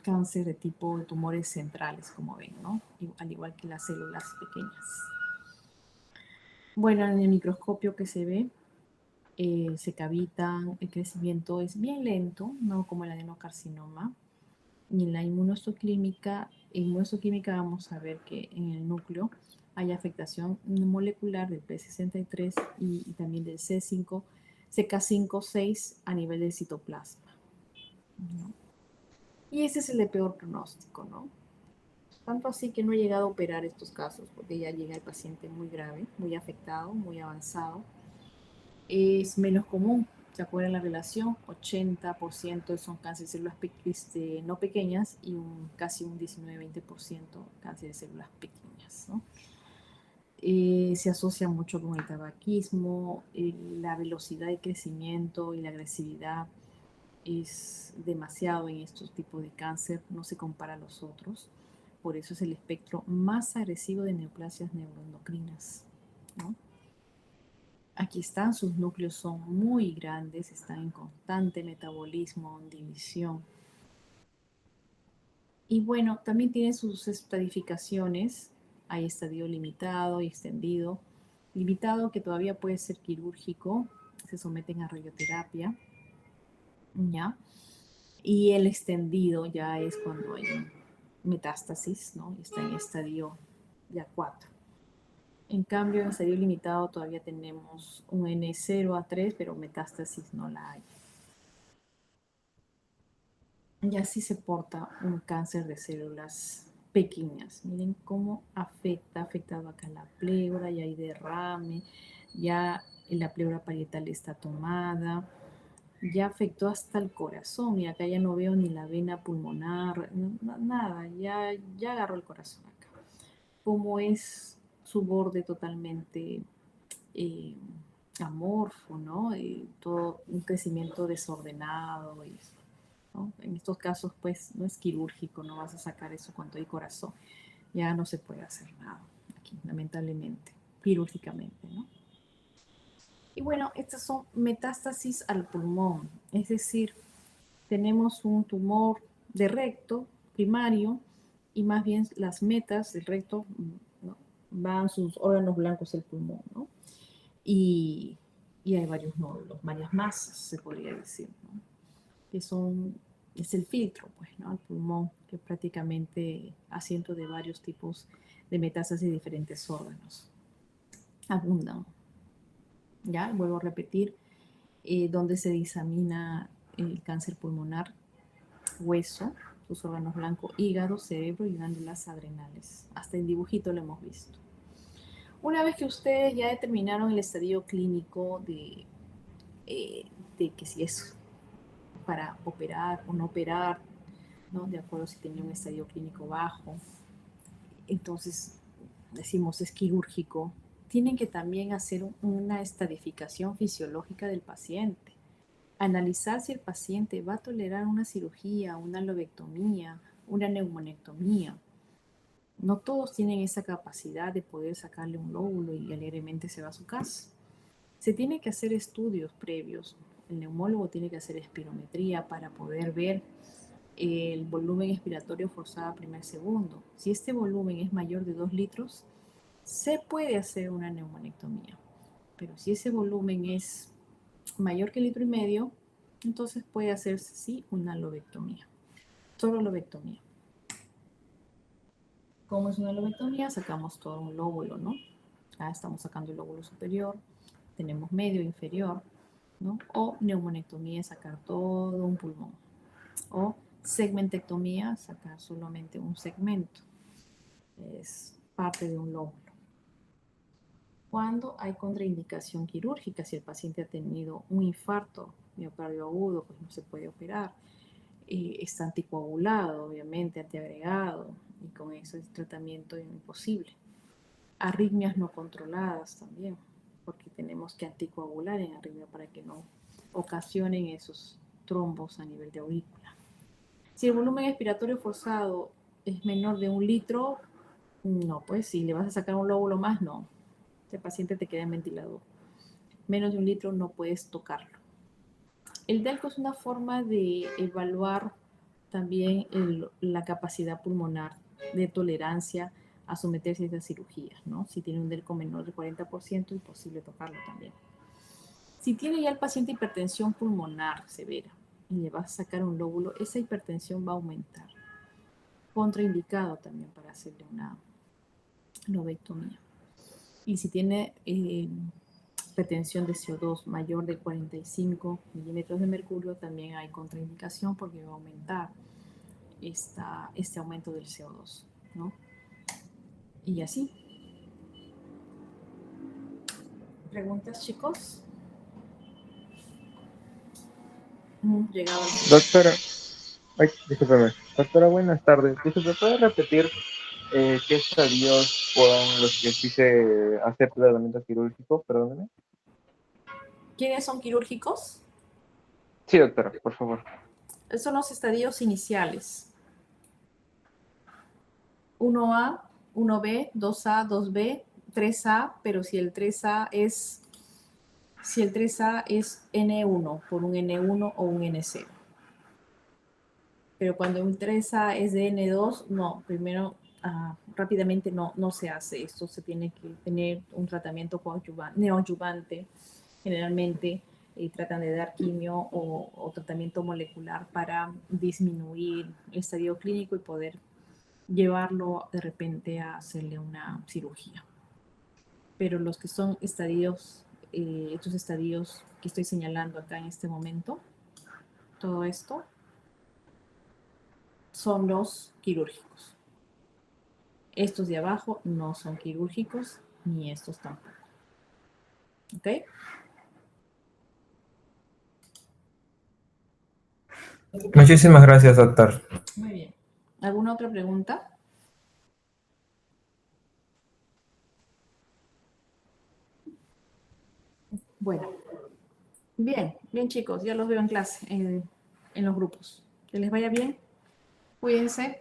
cáncer de tipo de tumores centrales, como ven, ¿no? Al igual que las células pequeñas. Bueno, en el microscopio que se ve, se cavitan, el crecimiento es bien lento, no como el adenocarcinoma. Y en la inmunohistoquímica vamos a ver que en el núcleo hay afectación molecular del P63 y también del C5, CK5-6 a nivel del citoplasma, ¿no? Y ese es el de peor pronóstico, ¿no? Tanto así que no he llegado a operar estos casos, porque ya llega el paciente muy grave, muy afectado, muy avanzado. Es menos común, ¿se acuerdan la relación? 80% son cáncer de células no pequeñas y casi un 19-20% cáncer de células pequeñas, ¿no? Se asocia mucho con el tabaquismo, la velocidad de crecimiento y la agresividad es demasiado en estos tipos de cáncer, no se compara a los otros. Por eso es el espectro más agresivo de neoplasias neuroendocrinas, ¿no? Aquí están, sus núcleos son muy grandes, están en constante metabolismo, en división. Y bueno, también tiene sus estratificaciones. Hay estadio limitado y extendido. Limitado, que todavía puede ser quirúrgico, se someten a radioterapia, ¿ya? Y el extendido ya es cuando hay metástasis, ¿no? Está en estadio ya 4. En cambio, en estadio limitado todavía tenemos un N0 a 3, pero metástasis no la hay. Y así se porta un cáncer de células pequeñas. Miren cómo ha afectado acá la pleura, ya hay derrame, ya la pleura parietal está tomada, ya afectó hasta el corazón y acá ya no veo ni la vena pulmonar, nada, ya agarró el corazón acá. Como es su borde totalmente eh, amorfo, ¿no? Y todo un crecimiento desordenado, ¿no? En estos casos, pues, no es quirúrgico, no vas a sacar eso cuando hay corazón. Ya no se puede hacer nada aquí, lamentablemente, quirúrgicamente, ¿no? Y bueno, estas son metástasis al pulmón, es decir, tenemos un tumor de recto primario y más bien las metas del recto, ¿no? Van sus órganos blancos del pulmón, ¿no? Y, y hay varios nódulos, varias masas, se podría decir, ¿no? Que son, es el filtro, pues, ¿no? El pulmón, que prácticamente asiento de varios tipos de metástasis de diferentes órganos. Abundan. ¿Ya? Vuelvo a repetir, donde se disamina el cáncer pulmonar, hueso, sus órganos blancos, hígado, cerebro y glándulas adrenales. Hasta en dibujito lo hemos visto. Una vez que ustedes ya determinaron el estadio clínico de que si es para operar o no operar, ¿no? De acuerdo si tenía un estadio clínico bajo, entonces decimos es quirúrgico, tienen que también hacer una estadificación fisiológica del paciente, analizar si el paciente va a tolerar una cirugía, una lobectomía, una neumonectomía. No todos tienen esa capacidad de poder sacarle un lóbulo y alegremente se va a su casa. Se tiene que hacer estudios previos. El neumólogo tiene que hacer espirometría para poder ver el volumen expiratorio forzado primer segundo. Si este volumen es mayor de 2 litros, se puede hacer una neumonectomía. Pero si ese volumen es mayor que 1,5 litros, entonces puede hacerse sí una lobectomía. Solo lobectomía. ¿Cómo es una lobectomía? Sacamos todo un lóbulo, ¿no? Estamos sacando el lóbulo superior, tenemos medio, inferior, ¿no? O neumonectomía, sacar todo un pulmón. O segmentectomía, sacar solamente un segmento. Es parte de un lóbulo. Cuando hay contraindicación quirúrgica, si el paciente ha tenido un infarto miocardio agudo, pues no se puede operar. Está anticoagulado, obviamente, antiagregado, y con eso es tratamiento imposible. Arritmias no controladas también, porque tenemos que anticoagular en arritmia para que no ocasionen esos trombos a nivel de aurícula. Si el volumen expiratorio forzado es menor de 1 litro, no, pues si le vas a sacar un lóbulo más, no. El paciente te queda en ventilador. Menos de 1 litro no puedes tocarlo. El DELCO es una forma de evaluar también la capacidad pulmonar de tolerancia a someterse a estas cirugías, ¿no? Si tiene un DELCO menor del 40%, es posible tocarlo también. Si tiene ya el paciente hipertensión pulmonar severa y le vas a sacar un lóbulo, esa hipertensión va a aumentar. Contraindicado también para hacerle una lobectomía. Y si tiene retención de CO2 mayor de 45 milímetros de mercurio, también hay contraindicación porque va a aumentar este aumento del CO2, ¿no? Y así. ¿Preguntas, chicos? Llegado al final. Doctora, ay, discúlpeme. Doctora, buenas tardes. Disculpe, ¿puede repetir qué estadios fueron los que sí se acepta el tratamiento quirúrgico? Perdóneme. ¿Quiénes son quirúrgicos? Sí, doctora, por favor. Son los estadios iniciales. 1A, 1B, 2A, 2B, 3A, pero si el 3A es N1 por un N1 o un N0. Pero cuando un 3A es de N2, no, primero rápidamente no se hace. Esto se tiene que tener un tratamiento neoadyuvante. Generalmente tratan de dar quimio o tratamiento molecular para disminuir el estadio clínico y poder llevarlo de repente a hacerle una cirugía. Pero los que son estadios, estos estadios que estoy señalando acá en este momento, todo esto, son los quirúrgicos. Estos de abajo no son quirúrgicos, ni estos tampoco. ¿Ok? Muchísimas gracias, doctor. Muy bien. ¿Alguna otra pregunta? Bueno. Bueno, bien chicos, ya los veo en clase, en los grupos. Que les vaya bien, cuídense.